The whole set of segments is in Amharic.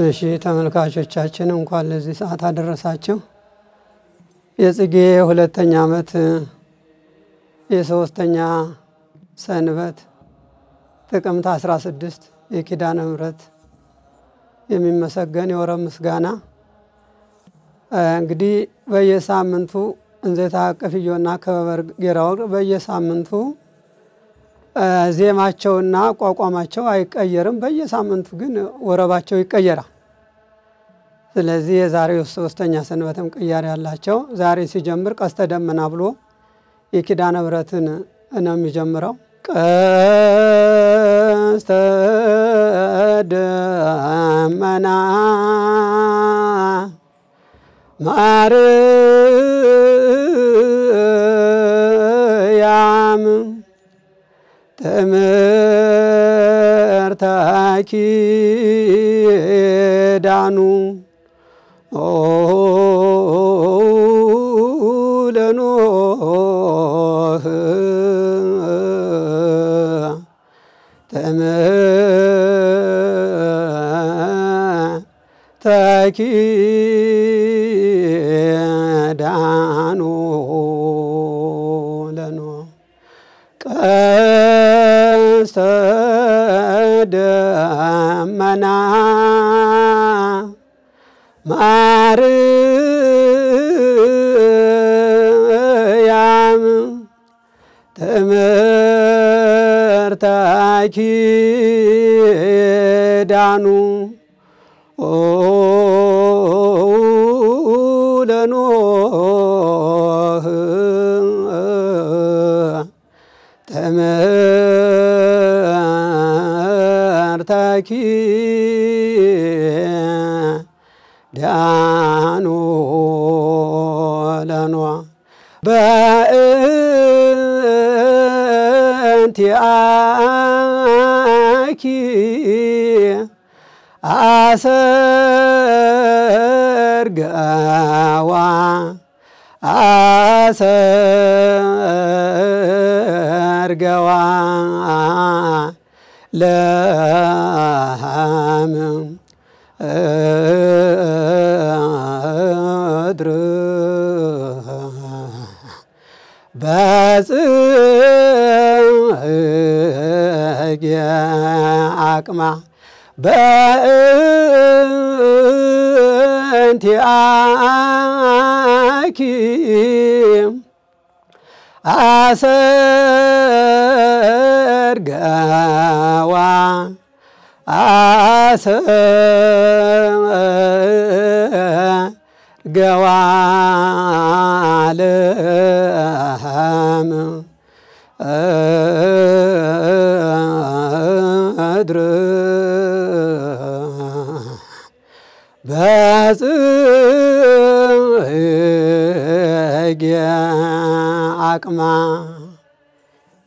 እሺ ተመልካቾቻችን እንኳን ለዚህ ሰዓት አደረሳችሁ። የጽጌ ሁለተኛ ዓመት የሶስተኛ ሰንበት ጥቅምት 16 የኪዳነ ምሕረት የሚመሰገን የወረ ምስጋና እንግዲህ በየሳምንቱ እንዘታ አቀፍዮና ከበር ጌራው በየሳምንቱ ዜማቸውና ቋቋማቸው አይቀየርም። በየሳምንቱ ግን ወረባቸው ይቀየራል። ስለዚህ የዛሬው ሶስተኛ ሰንበትም ቅያሬ ያላቸው ዛሬ ሲጀምር ቀስተ ደመና ብሎ የኪዳነ ምሕረትን ነው የሚጀምረው። ቀስተ ደመና ማርያም ተመርታኪ ዳኑ ለኖህ ተመርታኪ ዳኑ ለኖህ ቀስተ ደመና ማርያም ተመርታኪ ዳኑ ለኖህ ተመርታኪ ዳኑ ለኖህ በእንቲአኪ አሰርገዋ አሰርገዋ ለሃም እድር በጽጌ አቅማ በእንቲአኪ አሰርገዋ አሰርገዋ ለሃም እድር በጽጌ አቅማ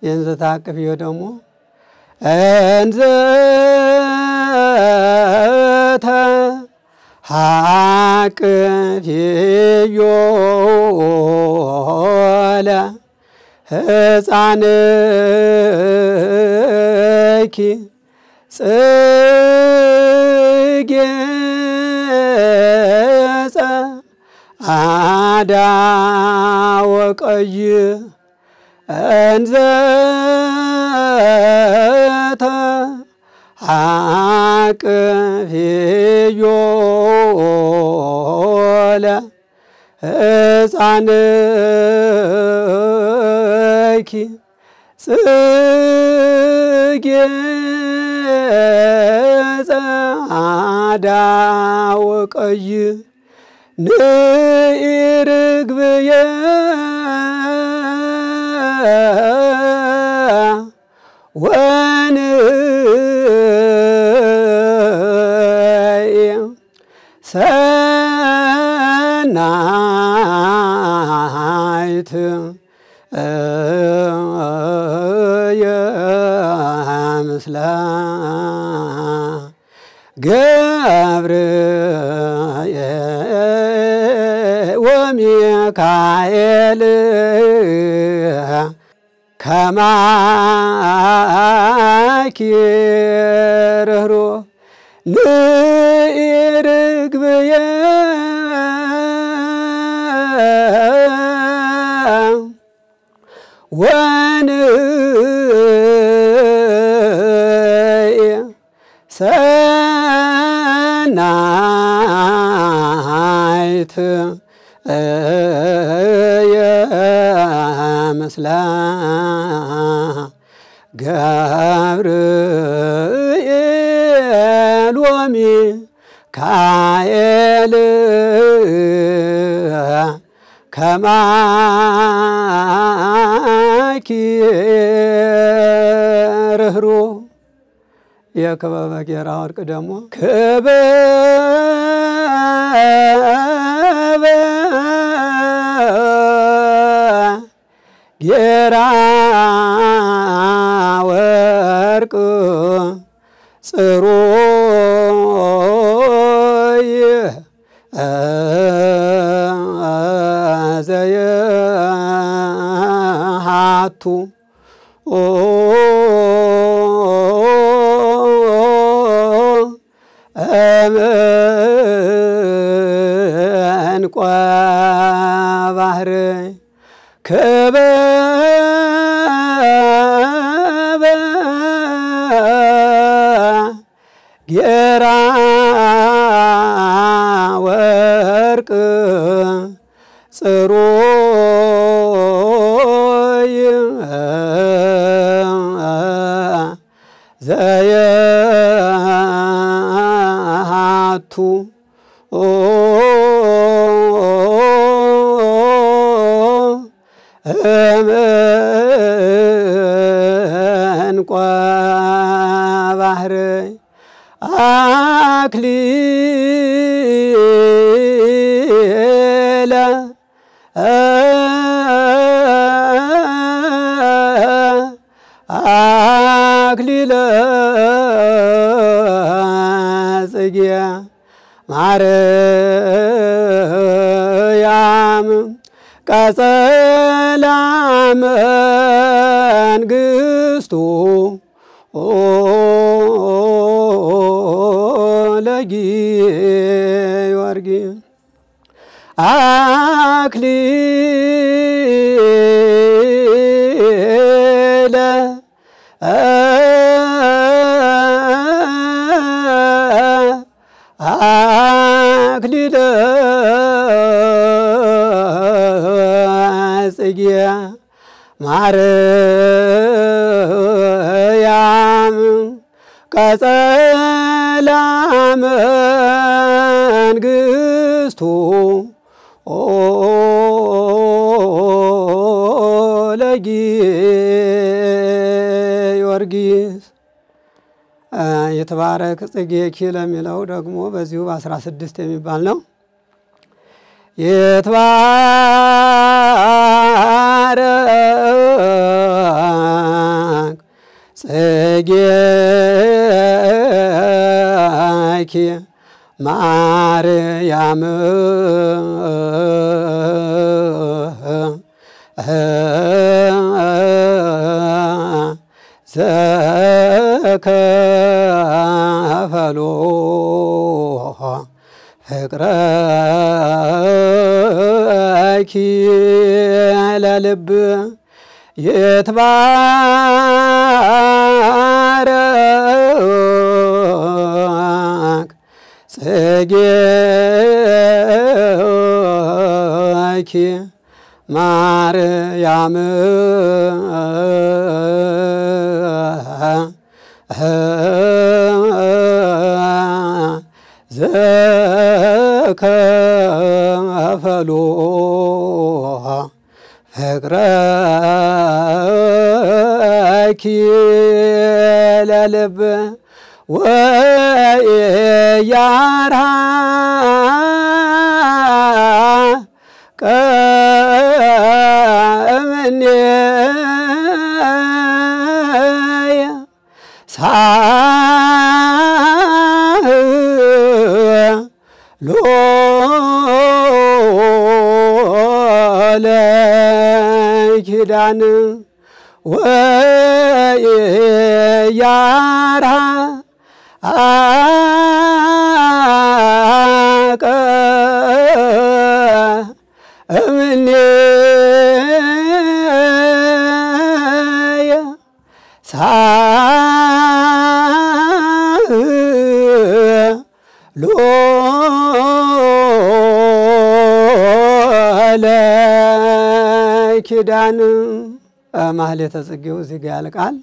የእንዘታ አቅፍዮ ደግሞ እንዘተ አቅፍዮ ለሕፃንኪ ጽጌ ጸዓዳ ወቀይ እንዘተ አቅፍዮ ለሕፃንኪ ጽጌ ጸዓዳ ወቀይ ንኢርግብየ ወንይ ሰናይት የምስለ ገብርኤል ወሚካኤል ከማኪ ርኅሩኅ ንኢርግብየ ወንይ ሰናይት የምስለ ገብርኤል ወሚካኤል ከማኪ ርኅሩኅ የክበበ ጌራ ወርቅ ደግሞ ክበበ ጌራ ወርቅ ጽሩይ ዘየሃቱ እምዕንቈ ባህር ክበበ ጌራ ወርቅ ጽሩይ ዘየሃቱ እምዕንቈ ባህር አክሊለ አክሊለ ጽጌ ማርያም ቀጸላ መንግሥቱ ለጊዮርጊስ አክሊለ አክሊለ ጽጌ ማርያም ቀጸላ መንግሥቱ ለጊዮርጊስ የተባረክ ጽጌ ኪ ለሚለው ደግሞ በዚሁ በ16 የሚባል ነው። የተባረክ ጽጌ ኪ ማርያም ዘከፈሎ ፍቅረኪ ለልብ ይትባረክ ጽጌኪ ማርያም ዘከፈሎ ፍቅረኪ ለልብ ወያርሃቀ እምኔየ ሳህሎ ለኪዳን ወያርሃቀ እምኔየ ሳህሎ ለኪዳን ማህሌተ ጽጌው እዚህ ጋር ያልቃል።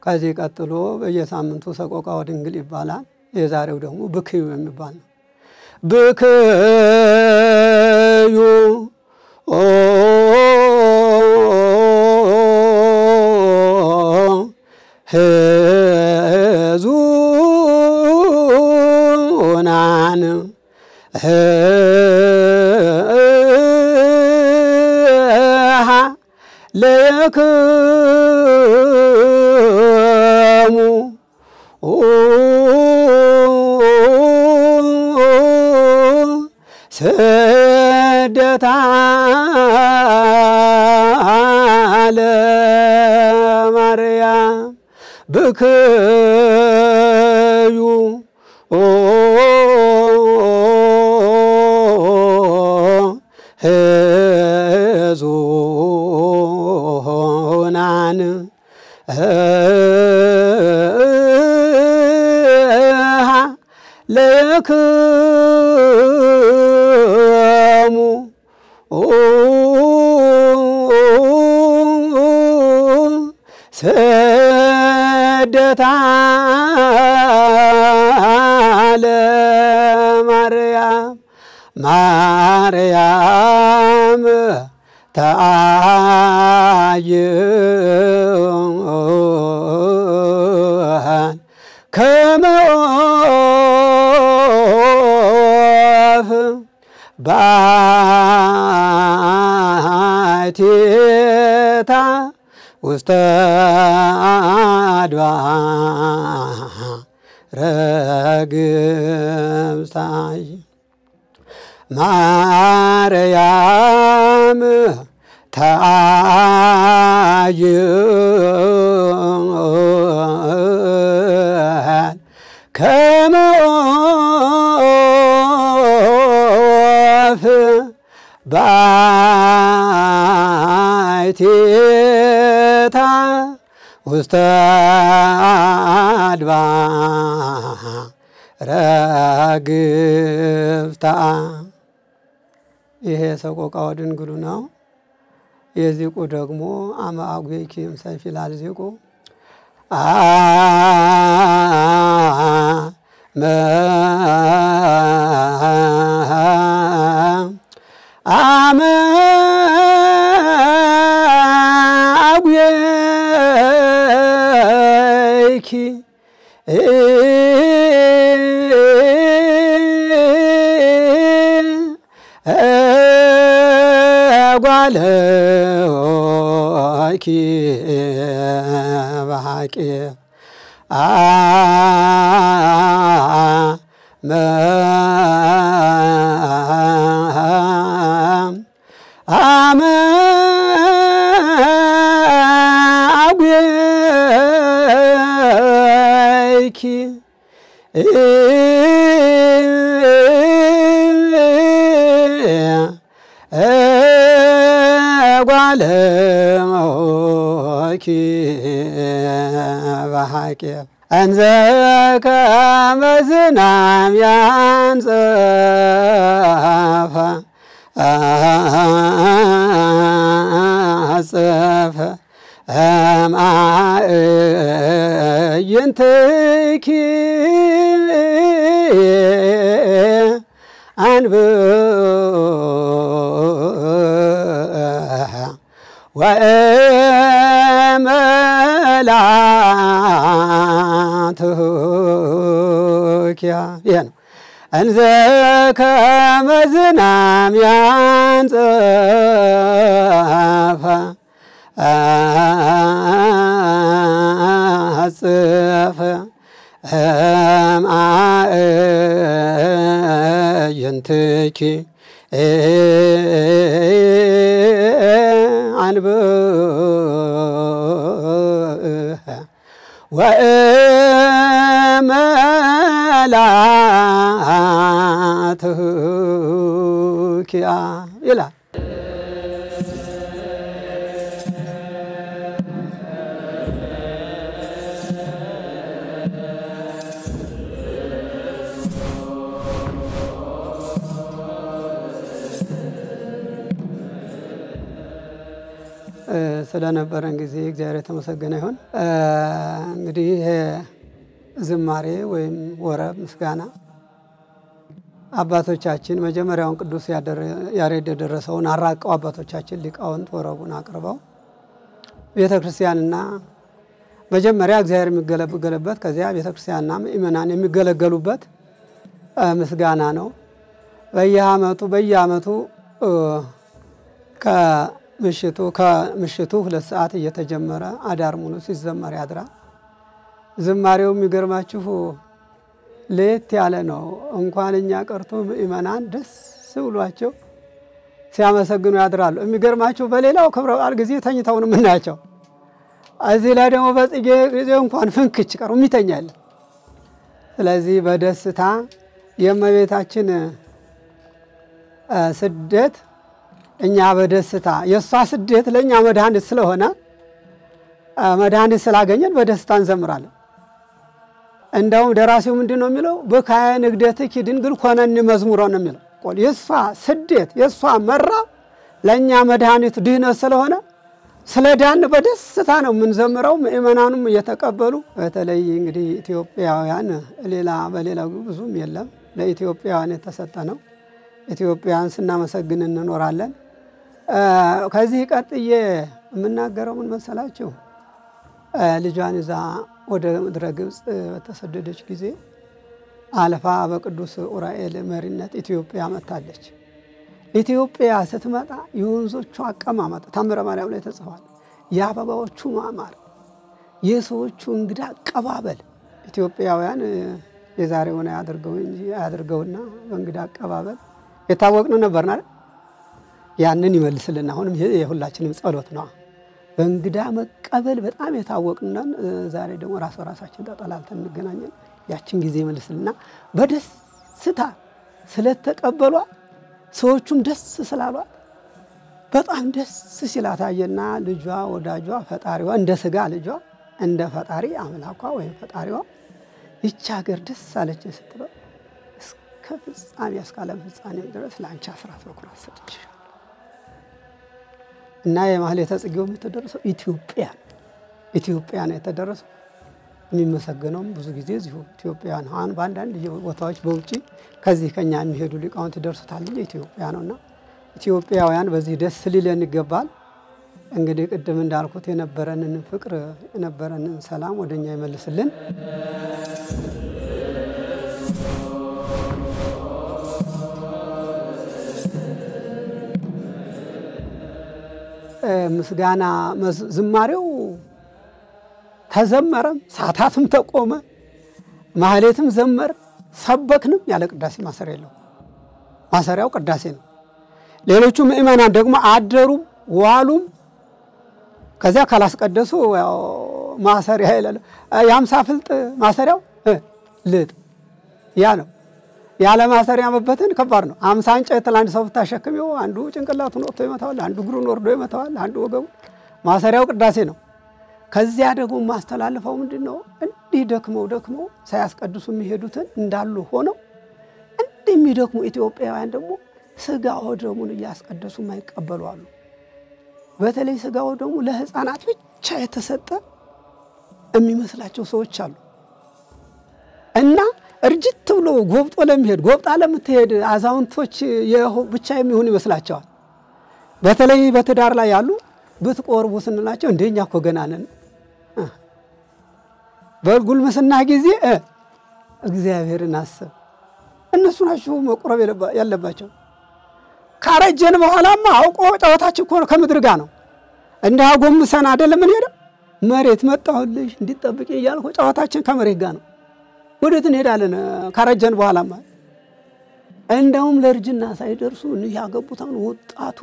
ከዚህ ቀጥሎ በየሳምንቱ ሰቆቃወ ድንግል ይባላል። የዛሬው ደግሞ ብክዩ የሚባል ነው። ብክዩ ሕዙናን ለክሙ ስደታ ለማርያም ብክዩ ሕዙናን ለክሙ ስደታ ለማርያም ማርያም ተአይን ከመ ዖፍ ባሕቲታ ውስተ አድባረ ግብፃይ ማርያም ተአይን ከመ ዖፍ ባሕቲታ ውስተ አድባረ ግብፃ። ይሄ ሰቆቃወ ድንግሉ ነው። የዚቁ ደግሞ አመ አጉየኪ እምሰይፍ ይላል ዚቁ። አመ አጉየኪ ጓለኪ በሐቂ አመ አጉየኪ ጓለኪ በሐቂ እንዘ ከመ ዝናም ያንጸፈ አጸፈ እምአዕይንትኪ ወእመላትኪያ ነው እንዘ ከመዝናም ያንጸፈ አጽፈ አየንትኪ አንብህ ወእመላትኪያ ይላል። ስለነበረን ጊዜ እግዚአብሔር የተመሰገነ ይሁን። እንግዲህ ዝማሬ ወይም ወረብ ምስጋና አባቶቻችን መጀመሪያውን ቅዱስ ያሬድ የደረሰውን አራቀው አባቶቻችን ሊቃውንት ወረቡን አቅርበው ቤተክርስቲያንና መጀመሪያ እግዚአብሔር የሚገለገልበት ከዚያ ቤተክርስቲያንና ምእመናን የሚገለገሉበት ምስጋና ነው። በየዓመቱ ከምሽቱ 2 ሰዓት እየተጀመረ አዳር ሙሉ ሲዘመር ያድራል። ዝማሬው የሚገርማችሁ ለየት ያለ ነው። እንኳን እኛ ቀርቶ ምእመናን ደስ ብሏቸው ሲያመሰግኑ ያድራሉ። የሚገርማችሁ በሌላው ክብረ በዓል ጊዜ ተኝተው ነው የምናያቸው። እዚህ ላይ ደግሞ በጽጌ ጊዜ እንኳን ፍንክች ቀሩ የሚተኛል። ስለዚህ በደስታ የእመቤታችን ስደት እኛ በደስታ የሷ ስደት ለኛ መድኃኒት ስለሆነ መድኃኒት ስላገኘን በደስታ እንዘምራለን። እንደውም ደራሲው ምንድነው የሚለው? በካየ ንግደትኪ ድንግል ኮነኒ መዝሙሮ ነው የሚለው። የሷ ስደት የሷ መራብ ለኛ መድኃኒት ድህነት ስለሆነ ስለዳን በደስታ ነው የምንዘምረው። ምእመናኑም እየተቀበሉ በተለይ እንግዲህ ኢትዮጵያውያን በሌላው ብዙም የለም ለኢትዮጵያውያን የተሰጠ ነው። ኢትዮጵያን ስናመሰግን እንኖራለን። ከዚህ ቀጥዬ የምናገረው ምን መሰላችሁ? ልጇን ይዛ ወደ ምድረ ግብጽ በተሰደደች ጊዜ አልፋ በቅዱስ ኡራኤል መሪነት ኢትዮጵያ መጣለች። ኢትዮጵያ ስትመጣ የወንዞቹ አቀማመጥ ታምረ ማርያም ላይ ተጽፏል። የአበባዎቹ ማማር፣ የሰዎቹ እንግዳ አቀባበል ኢትዮጵያውያን የዛሬውን ያድርገውና በእንግዳ አቀባበል የታወቅን ነበርና ያንን ይመልስልና አሁንም የሁላችንም ጸሎት ነው። በእንግዳ መቀበል በጣም የታወቅን ዛሬ ደግሞ ራሳችን ተጠላልተን እንገናኛለን። ያችን ጊዜ ይመልስልና በደስታ ስለተቀበሏ ሰዎቹም ደስ ስላሏት በጣም ደስ ሲላታየና ልጇ ወዳጇ ፈጣሪዋ እንደ ስጋ ልጇ እንደ ፈጣሪ አምላኳ ወይም ፈጣሪዋ ይህች ሀገር ደስ አለች ስትለው እስከ ፍጻሜ እስካለም ፍጻሜ ድረስ ለአንቺ አስራት በኩራት ሰጥቼሻለሁ እና የማህሌተ ጽጌው የተደረሰው ኢትዮጵያ ነው የተደረሰው። የሚመሰገነው ብዙ ጊዜ እዚሁ ኢትዮጵያ ነው። አሁን በአንዳንድ ቦታዎች በውጪ ከዚህ ከኛ የሚሄዱ ሊቃውንት ይደርሱታል። ኢትዮጵያ ነውና ኢትዮጵያውያን በዚህ ደስ ሊለን ይገባል። እንግዲህ ቅድም እንዳልኩት የነበረንን ፍቅር የነበረንን ሰላም ወደኛ ይመልስልን። ምስጋና ዝማሬው ተዘመረም ሰዓታትም ተቆመ ማህሌትም ዘመር ሰበክንም ያለ ቅዳሴ ማሰሪያ የለው። ማሰሪያው ቅዳሴ ነው። ሌሎቹ ምእመናን ደግሞ አደሩም ዋሉም ከዚያ ካላስቀደሱ ያው ማሰሪያ ይላል። ያምሳ ፍልጥ ማሰሪያው ልጥ ያ ነው። ያለ ማሰሪያ መበተን ከባድ ነው። 50 እንጨት ለአንድ ሰው ተሸክሚው አንዱ ጭንቅላቱን ወጥቶ ይመታዋል፣ አንዱ እግሩን ወርዶ ይመታዋል፣ አንዱ ወገቡ። ማሰሪያው ቅዳሴ ነው። ከዚያ ደግሞ ማስተላለፈው ምንድነው? እንዲህ ደክመው ሳያስቀድሱ የሚሄዱትን እንዳሉ ሆነው እንዲህ የሚደክሙ ኢትዮጵያውያን ደግሞ ስጋ ወደሙን እያስቀደሱ ማይቀበሉ አሉ። በተለይ ስጋ ወደሙ ለህፃናት ብቻ የተሰጠ የሚመስላቸው ሰዎች አሉ። እና እርጅት ብሎ ጎብጦ ለሚሄድ ጎብጣ ለምትሄድ አዛውንቶች ብቻ የሚሆን ይመስላቸዋል። በተለይ በትዳር ላይ ያሉ ብትቆርቡ ስንላቸው እንደኛ እኮ ገና ነን። በጉልምስና ጊዜ እግዚአብሔርን አስብ። እነሱ ናቸው መቆረብ ያለባቸው። ካረጀን በኋላማ አውቆ ጫወታችን እኮ ከምድር ጋር ነው። እንደ አጎምሰን አይደለም ምን ሄደ መሬት መጣሁልሽ እንዲጠብቂ እያልኩ ጫወታችን ከመሬት ጋር ነው። ወዴት እንሄዳለን ካረጀን በኋላማ? እንደውም ለርጅና ሳይደርሱ እነዚህ ያገቡታን ወጣቱ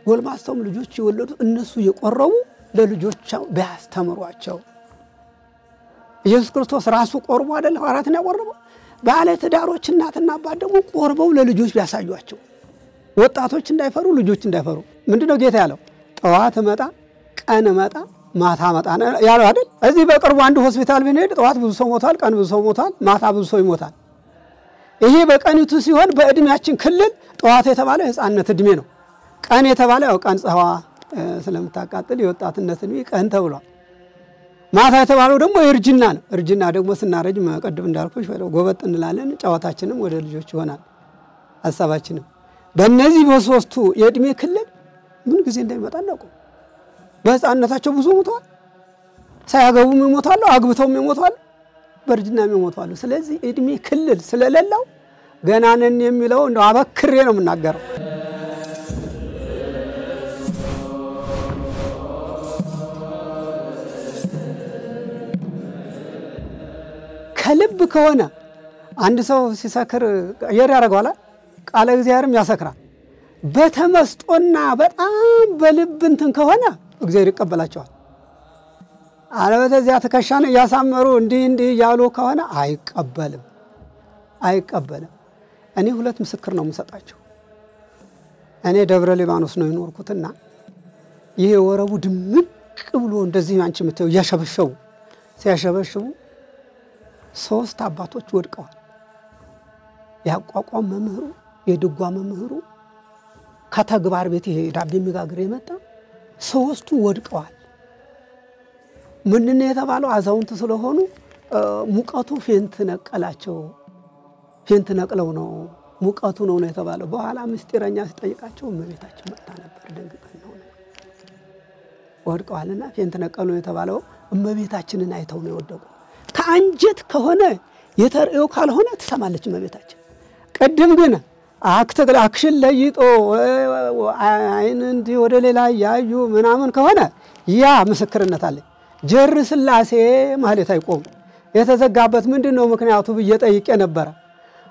ጎልማሳውም ልጆች ይወለዱ እነሱ የቆረቡ ለልጆቻቸው ቢያስተምሯቸው። ኢየሱስ ክርስቶስ ራሱ ቆርቦ አይደል ሐዋርያትን ያቆረበው? ባለ ትዳሮች እናትና አባት ደግሞ ቆርበው ለልጆች ቢያሳዩአቸው፣ ወጣቶች እንዳይፈሩ ልጆች እንዳይፈሩ። ምንድነው ጌታ ያለው? ጠዋት መጣ ቀን መጣ ማታ መጣ ያለው አይደል? እዚህ በቅርቡ አንድ ሆስፒታል ብንሄድ ጠዋት ብዙ ሰው ሞታል፣ ቀን ብዙ ሰው ሞታል፣ ማታ ብዙ ሰው ይሞታል። ይሄ በቀኒቱ ሲሆን በእድሜያችን ክልል ጠዋት የተባለው የሕፃንነት እድሜ ነው። ቀን የተባለው ያው ቀን ፀሐዋ ስለምታቃጥል የወጣትነት እድሜ ቀን ተብሏል። ማታ የተባለው ደግሞ እርጅና ነው። እርጅና ደግሞ ስናረጅ መቀደም እንዳልኩሽ ጎበጥ እንላለን። ጫዋታችንም ወደ ልጆች ይሆናል ሐሳባችንም። በእነዚህ በሶስቱ የእድሜ ክልል ምን ጊዜ እንደሚመጣ ነው። በሕፃንነታቸው ብዙ ሞተዋል፣ ሳያገቡም ይሞታሉ፣ አግብተውም ይሞታሉ፣ በእርጅናም ይሞታሉ። ስለዚህ እድሜ ክልል ስለሌለው ገና ነን የሚለው እንደው አበክሬ ነው የምናገረው። ከልብ ከሆነ አንድ ሰው ሲሰክር ያደርጋል፣ ቃለ እግዚአብሔርም ያሰክራል። በተመስጦና በጣም በልብ እንትን ከሆነ እግዚአብሔር ይቀበላቸዋል። አለበለዚያ ተከሻነ ያሳመሩ እንዲህ ያሉ ከሆነ አይቀበልም። እኔ ሁለት ምስክር ነው የምሰጣቸው። እኔ ደብረ ሊባኖስ ነው የኖርኩትና ይሄ ወረቡ ድምቅ ብሎ እንደዚህ አንቺ የምትየው ያሸበሸቡ ሲያሸበሽቡ 3 አባቶች ወድቀዋል። ያቋቋም መምህሩ፣ የድጓ መምህሩ፣ ከተግባር ቤት ይሄ ዳብ የሚጋግር የመጣ 3ቱ ወድቀዋል። ምንድነው የተባለው? አዛውንት ስለሆኑ ሙቀቱ ፌንት ነቀላቸው። ፌንት ነቅለው ነው ሙቀቱ ነው የተባለው። በኋላ ምስጢረኛ ሲጠይቃቸው እመቤታችን መጣ ነበር። ደንግጠን ነው ወድቀዋልና ፌንት ነቀሉ የተባለው እመቤታችንን አይተው ነው የወደቁ። ከአንጀት ከሆነ የተርእዮ ካልሆነ ትሰማለች እመቤታችን። ቀድም ግን አክሽን ለይጦ አይን እንዲ ወደ ሌላ ያዩ ምናምን ከሆነ ያ ምስክርነት አለ። ጀር ስላሴ ማለት አይቆም። የተዘጋበት ምንድነው ምክንያቱ ብዬ ጠይቄ ነበር።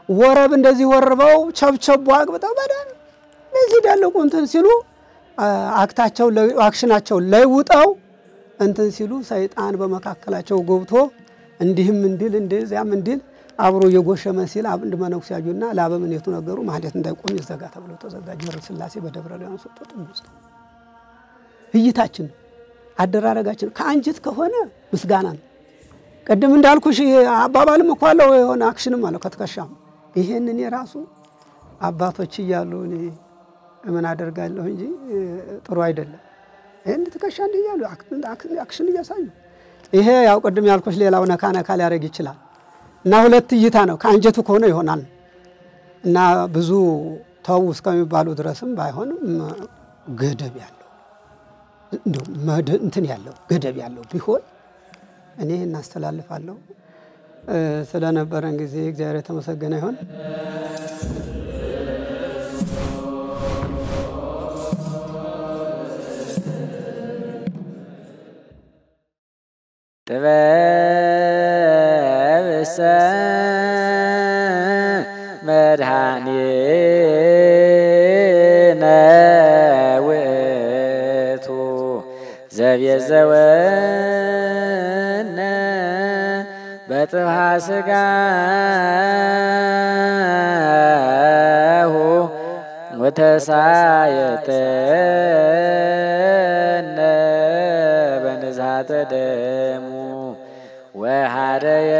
ወረብ እንደዚህ ወርበው ቸብቸቡ አግብተው በደም ለዚህ ዳለቁ እንትን ሲሉ አክሽናቸው ለይውጣው እንትን ሲሉ ሰይጣን በመካከላቸው ገብቶ እንዲህም እንዲል እንደዚያም እንዲል አብሮ የጎሸመ ሲል አንድ መነኩሴ ያዩና ለአበምኔቱ ነገሩ ማለት እንዳይቆም ይዘጋ ተብሎ ተዘጋ። ጀር ስላሴ በደብረ ሊባኖስ ጥንቁስ እይታችን አደራረጋችን ከአንጀት ከሆነ ምስጋና ነው። ቀደም እንዳልኩሽ አባባልም እኮ አለው የሆነ አክሽንም አለው ከተከሻም። ይሄንን የራሱ አባቶች ይያሉ እኔ ምን አደርጋለሁ እንጂ ጥሩ አይደለም። ይሄን ተከሻ እንዲያሉ አክሽን እያሳዩ ይሄ ያው ቀደም ያልኩሽ ሌላው ነካ ሊያረግ ይችላል። እና ሁለት እይታ ነው። ከአንጀቱ ከሆነ ይሆናል እና ብዙ ተው እስከሚባሉ ድረስም ባይሆንም ገደብ ያለው እንደው እንትን ያለው ገደብ ያለው ቢሆን እኔ እናስተላልፋለሁ። ስለነበረን ጊዜ እግዚአብሔር የተመሰገነ ይሁን። ጥበብሰ መድኃኒነ ውእቱ ዘቤዘወነ በጥብሐ ሥጋሁ ወተሳየጠነ በንዝሐተ ደሙ ወሃደየ